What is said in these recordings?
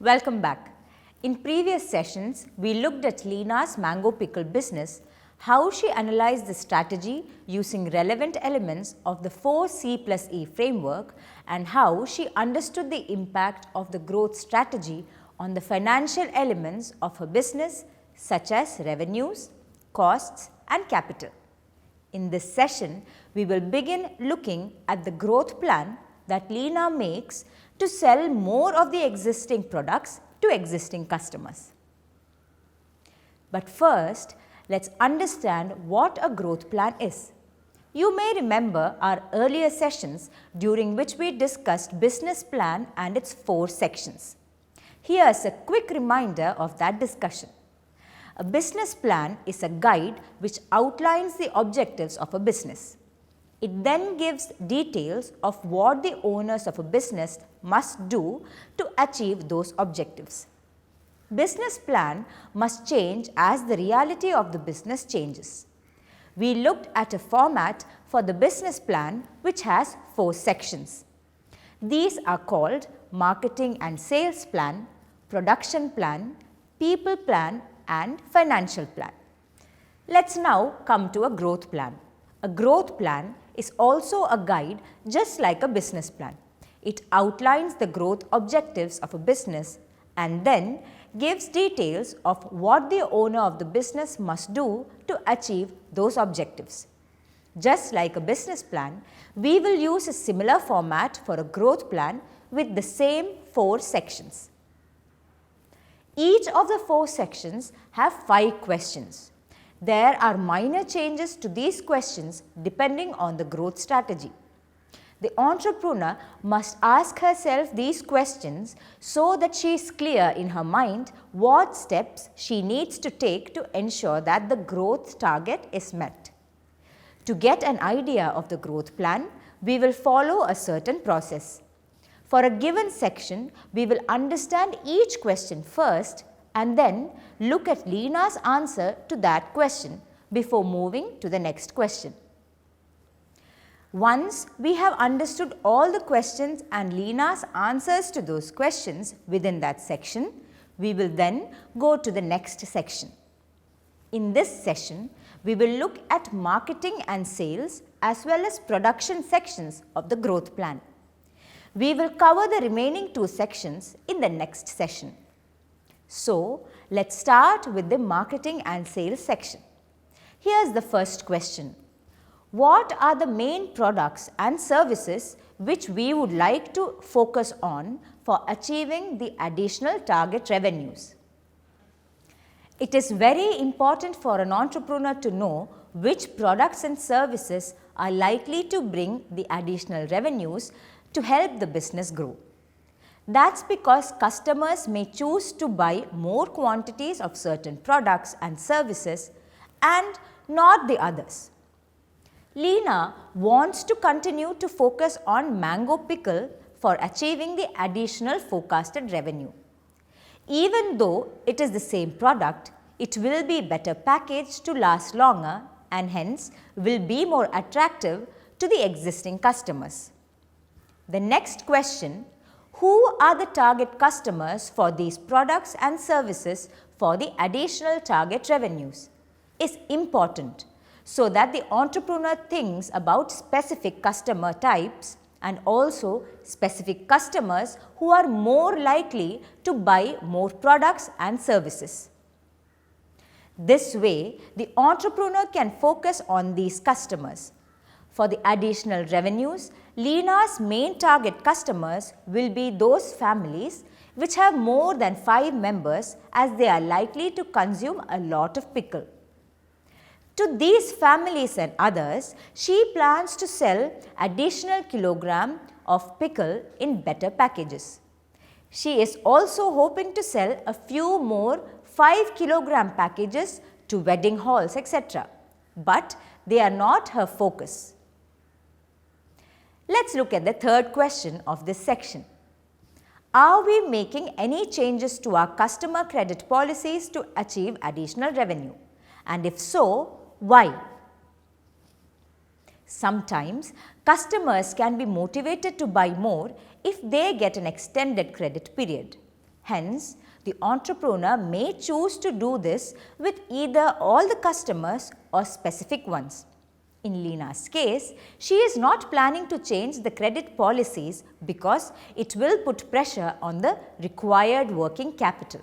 Welcome back. In previous sessions, we looked at Leena's mango pickle business, how she analyzed the strategy using relevant elements of the 4C+E framework, and how she understood the impact of the growth strategy on the financial elements of her business such as revenues, costs and capital. In this session, we will begin looking at the growth plan that Leena makes to sell more of the existing products to existing customers. But first, let's understand what a growth plan is. You may remember our earlier sessions during which we discussed business plan and its 4 sections. Here's a quick reminder of that discussion. A business plan is a guide which outlines the objectives of a business. It then gives details of what the owners of a business must do to achieve those objectives. Business plan must change as the reality of the business changes. We looked at a format for the business plan which has 4 sections. These are called marketing and sales plan, production plan, people plan and financial plan. Let's now come to a growth plan. A growth plan is also a guide just like a business plan. It outlines the growth objectives of a business and then gives details of what the owner of the business must do to achieve those objectives. Just like a business plan, we will use a similar format for a growth plan with the same 4 sections. Each of the 4 sections have 5 questions. There are minor changes to these questions depending on the growth strategy. The entrepreneur must ask herself these questions so that she is clear in her mind what steps she needs to take to ensure that the growth target is met. To get an idea of the growth plan, we will follow a certain process. For a given section, we will understand each question first and then look at Leena's answer to that question before moving to the next question. Once we have understood all the questions and Leena's answers to those questions within that section, we will then go to the next section. In this session, we will look at marketing and sales as well as production sections of the growth plan. We will cover the remaining 2 sections in the next session. So, let's start with the marketing and sales section. Here's the first question. What are the main products and services which we would like to focus on for achieving the additional target revenues? It is very important for an entrepreneur to know which products and services are likely to bring the additional revenues to help the business grow. That's because customers may choose to buy more quantities of certain products and services and not the others. Leena wants to continue to focus on mango pickle for achieving the additional forecasted revenue. Even though it is the same product, it will be better packaged to last longer and hence will be more attractive to the existing customers. The next question, who are the target customers for these products and services for the additional target revenues, is important so that the entrepreneur thinks about specific customer types and also specific customers who are more likely to buy more products and services. This way, the entrepreneur can focus on these customers. For the additional revenues, Leena's main target customers will be those families which have more than 5 members as they are likely to consume a lot of pickle. To these families and others, she plans to sell additional kilogram of pickle in better packages. She is also hoping to sell a few more 5 kilogram packages to wedding halls, etc. But they are not her focus. Let's look at the third question of this section. Are we making any changes to our customer credit policies to achieve additional revenue? And if so, why? Sometimes customers can be motivated to buy more if they get an extended credit period. Hence, the entrepreneur may choose to do this with either all the customers or specific ones. In Leena's case, she is not planning to change the credit policies because it will put pressure on the required working capital.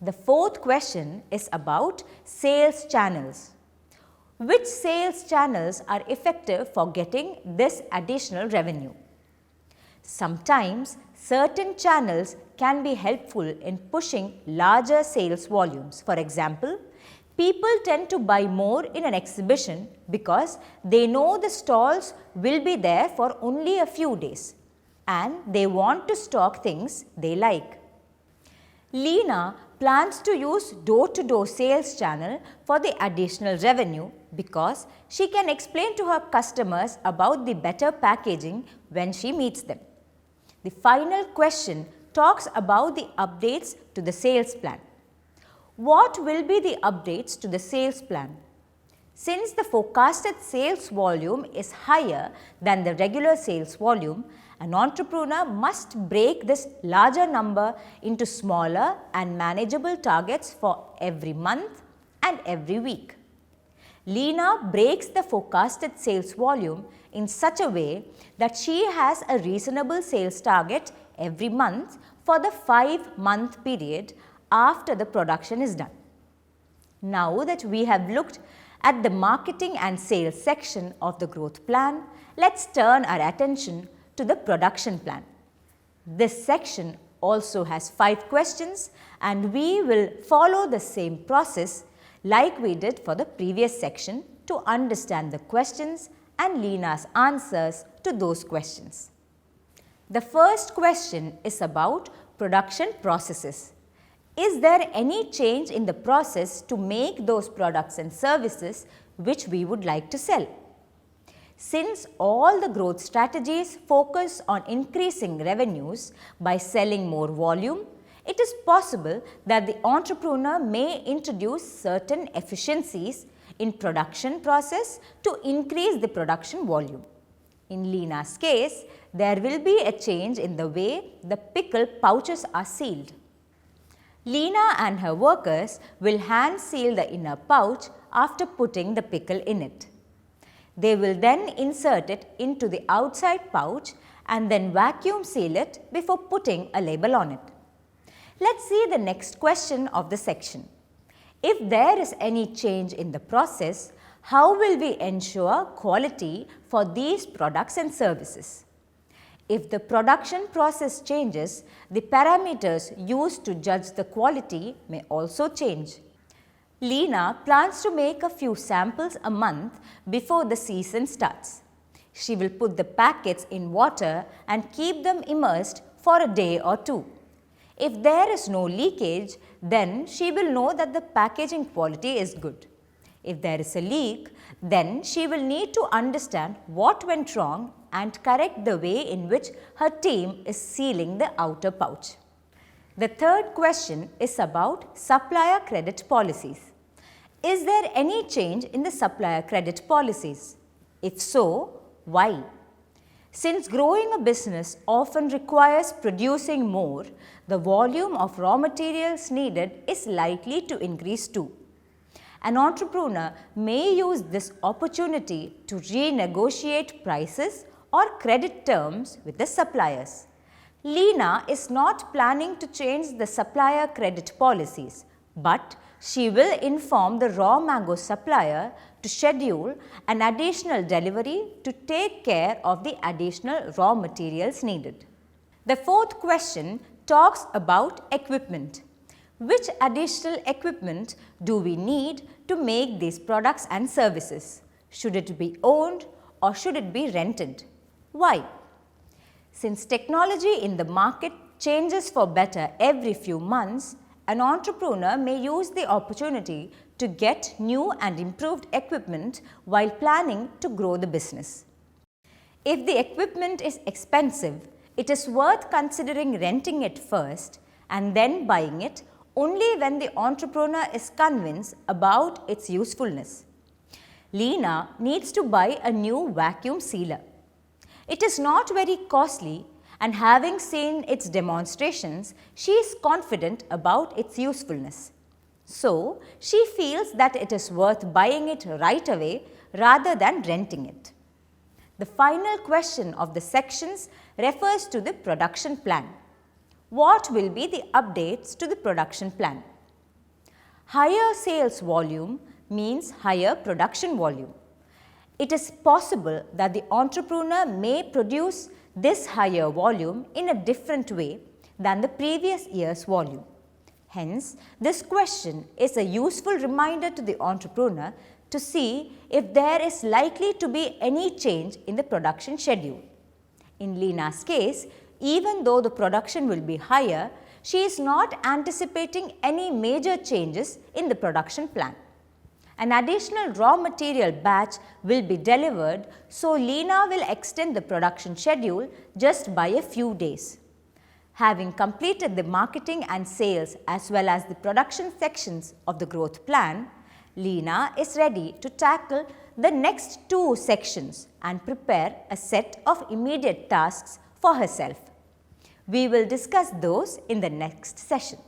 The fourth question is about sales channels. Which sales channels are effective for getting this additional revenue? Sometimes certain channels can be helpful in pushing larger sales volumes. For example, people tend to buy more in an exhibition because they know the stalls will be there for only a few days and they want to stock things they like. Leena plans to use door-to-door sales channel for the additional revenue because she can explain to her customers about the better packaging when she meets them. The final question talks about the updates to the sales plan. What will be the updates to the sales plan? Since the forecasted sales volume is higher than the regular sales volume, an entrepreneur must break this larger number into smaller and manageable targets for every month and every week. Leena breaks the forecasted sales volume in such a way that she has a reasonable sales target every month for the 5-month period after the production is done. Now that we have looked at the marketing and sales section of the growth plan, let's turn our attention to the production plan. This section also has 5 questions and we will follow the same process like we did for the previous section to understand the questions and Leena's answers to those questions. The first question is about production processes. Is there any change in the process to make those products and services which we would like to sell? Since all the growth strategies focus on increasing revenues by selling more volume, it is possible that the entrepreneur may introduce certain efficiencies in production process to increase the production volume. In Leena's case, there will be a change in the way the pickle pouches are sealed. Leena and her workers will hand seal the inner pouch after putting the pickle in it. They will then insert it into the outside pouch and then vacuum seal it before putting a label on it. Let's see the next question of the section. If there is any change in the process, how will we ensure quality for these products and services? If the production process changes, the parameters used to judge the quality may also change. Leena plans to make a few samples a month before the season starts. She will put the packets in water and keep them immersed for a day or 2. If there is no leakage, then she will know that the packaging quality is good. If there is a leak, then she will need to understand what went wrong and correct the way in which her team is sealing the outer pouch. The third question is about supplier credit policies. Is there any change in the supplier credit policies? If so, why? Since growing a business often requires producing more, the volume of raw materials needed is likely to increase too. An entrepreneur may use this opportunity to renegotiate prices or credit terms with the suppliers. Leena is not planning to change the supplier credit policies, but she will inform the raw mango supplier to schedule an additional delivery to take care of the additional raw materials needed. The fourth question talks about equipment. Which additional equipment do we need to make these products and services? Should it be owned or should it be rented? Why? Since technology in the market changes for better every few months, an entrepreneur may use the opportunity to get new and improved equipment while planning to grow the business. If the equipment is expensive, it is worth considering renting it first and then buying it only when the entrepreneur is convinced about its usefulness. Leena needs to buy a new vacuum sealer. It is not very costly and having seen its demonstrations, she is confident about its usefulness. So, she feels that it is worth buying it right away rather than renting it. The final question of the sections refers to the production plan. What will be the updates to the production plan? Higher sales volume means higher production volume. It is possible that the entrepreneur may produce this higher volume in a different way than the previous year's volume. Hence, this question is a useful reminder to the entrepreneur to see if there is likely to be any change in the production schedule. In Leena's case, even though the production will be higher, she is not anticipating any major changes in the production plan. An additional raw material batch will be delivered, so Leena will extend the production schedule just by a few days. Having completed the marketing and sales as well as the production sections of the growth plan, Leena is ready to tackle the next two sections and prepare a set of immediate tasks for herself. We will discuss those in the next session.